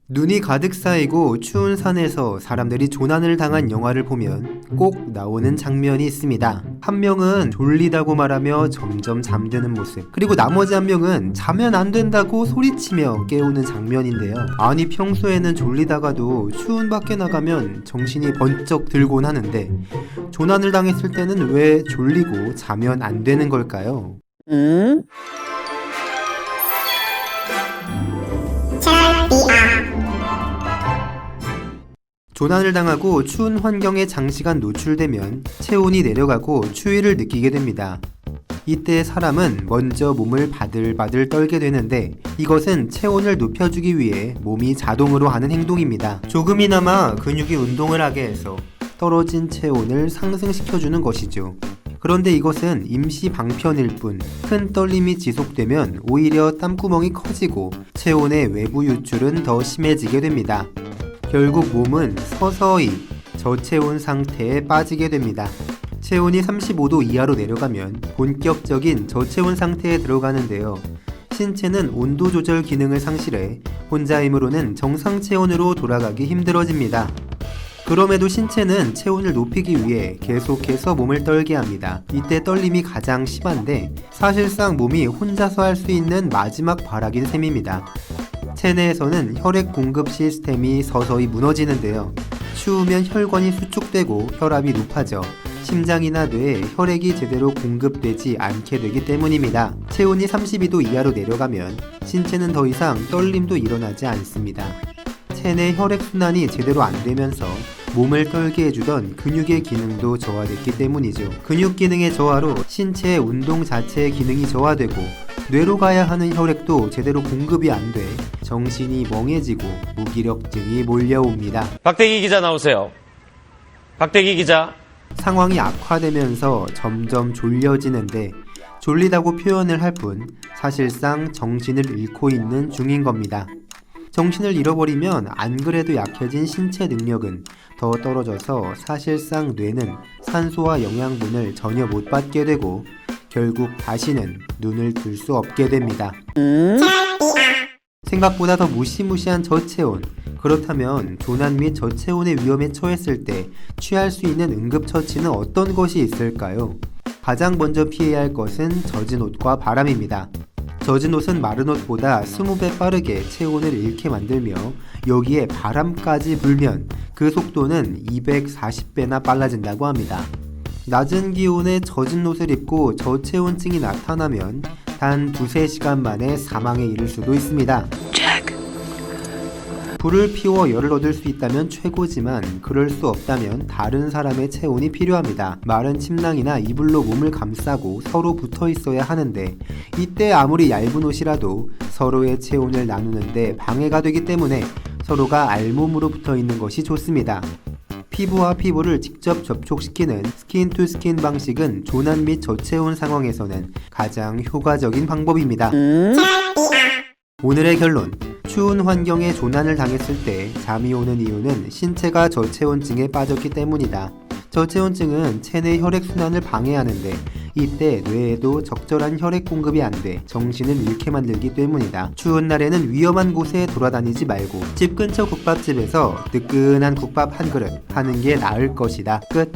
눈이 가득 쌓이고 추운 산에서 사람들이 조난을 당한 영화를 보면 꼭 나오는 장면이 있습니다. 한 명은 졸리다고 말하며 점점 잠드는 모습, 그리고 나머지 한 명은 자면 안 된다고 소리치며 깨우는 장면인데요. 아니, 평소에는 졸리다가도 추운 밖에 나가면 정신이 번쩍 들곤 하는데 조난을 당했을 때는 왜 졸리고 자면 안 되는 걸까요? 조난을 당하고 추운 환경에 장시간 노출되면 체온이 내려가고 추위를 느끼게 됩니다. 이때 사람은 먼저 몸을 바들바들 떨게 되는데 이것은 체온을 높여주기 위해 몸이 자동으로 하는 행동입니다. 조금이나마 근육이 운동을 하게 해서 떨어진 체온을 상승시켜주는 것이죠. 그런데 이것은 임시 방편일 뿐, 큰 떨림이 지속되면 오히려 땀구멍이 커지고 체온의 외부 유출은 더 심해지게 됩니다. 결국 몸은 서서히 저체온 상태에 빠지게 됩니다. 체온이 35도 이하로 내려가면 본격적인 저체온 상태에 들어가는데요. 신체는 온도 조절 기능을 상실해 혼자 힘으로는 정상 체온으로 돌아가기 힘들어집니다. 그럼에도 신체는 체온을 높이기 위해 계속해서 몸을 떨게 합니다. 이때 떨림이 가장 심한데 사실상 몸이 혼자서 할 수 있는 마지막 발악인 셈입니다. 체내에서는 혈액 공급 시스템이 서서히 무너지는데요. 추우면 혈관이 수축되고 혈압이 높아져 심장이나 뇌에 혈액이 제대로 공급되지 않게 되기 때문입니다. 체온이 32도 이하로 내려가면 신체는 더 이상 떨림도 일어나지 않습니다. 체내 혈액순환이 제대로 안 되면서 몸을 떨게 해주던 근육의 기능도 저하됐기 때문이죠. 근육 기능의 저하로 신체의 운동 자체의 기능이 저하되고 뇌로 가야 하는 혈액도 제대로 공급이 안 돼 정신이 멍해지고 무기력증이 몰려옵니다. 박대기 기자 나오세요. 박대기 기자. 상황이 악화되면서 점점 졸려지는데 졸리다고 표현을 할 뿐 사실상 정신을 잃고 있는 중인 겁니다. 정신을 잃어버리면 안 그래도 약해진 신체 능력은 더 떨어져서 사실상 뇌는 산소와 영양분을 전혀 못 받게 되고 결국 다시는 눈을 뜰 수 없게 됩니다. 생각보다 더 무시무시한 저체온. 그렇다면 조난 및 저체온의 위험에 처했을 때 취할 수 있는 응급처치는 어떤 것이 있을까요? 가장 먼저 피해야 할 것은 젖은 옷과 바람입니다. 젖은 옷은 마른 옷보다 20배 빠르게 체온을 잃게 만들며 여기에 바람까지 불면 그 속도는 240배나 빨라진다고 합니다. 낮은 기온에 젖은 옷을 입고 저체온증이 나타나면 단 2-3시간 만에 사망에 이를 수도 있습니다. 불을 피워 열을 얻을 수 있다면 최고지만 그럴 수 없다면 다른 사람의 체온이 필요합니다. 마른 침낭이나 이불로 몸을 감싸고 서로 붙어 있어야 하는데 이때 아무리 얇은 옷이라도 서로의 체온을 나누는데 방해가 되기 때문에 서로가 알몸으로 붙어 있는 것이 좋습니다. 피부와 피부를 직접 접촉시키는 스킨 투 스킨 방식은 조난 및 저체온 상황에서는 가장 효과적인 방법입니다. 오늘의 결론. 추운 환경에 조난을 당했을 때 잠이 오는 이유는 신체가 저체온증에 빠졌기 때문이다. 저체온증은 체내 혈액순환을 방해하는데 이때 뇌에도 적절한 혈액 공급이 안 돼 정신을 잃게 만들기 때문이다. 추운 날에는 위험한 곳에 돌아다니지 말고 집 근처 국밥집에서 뜨끈한 국밥 한 그릇 하는 게 나을 것이다. 끝.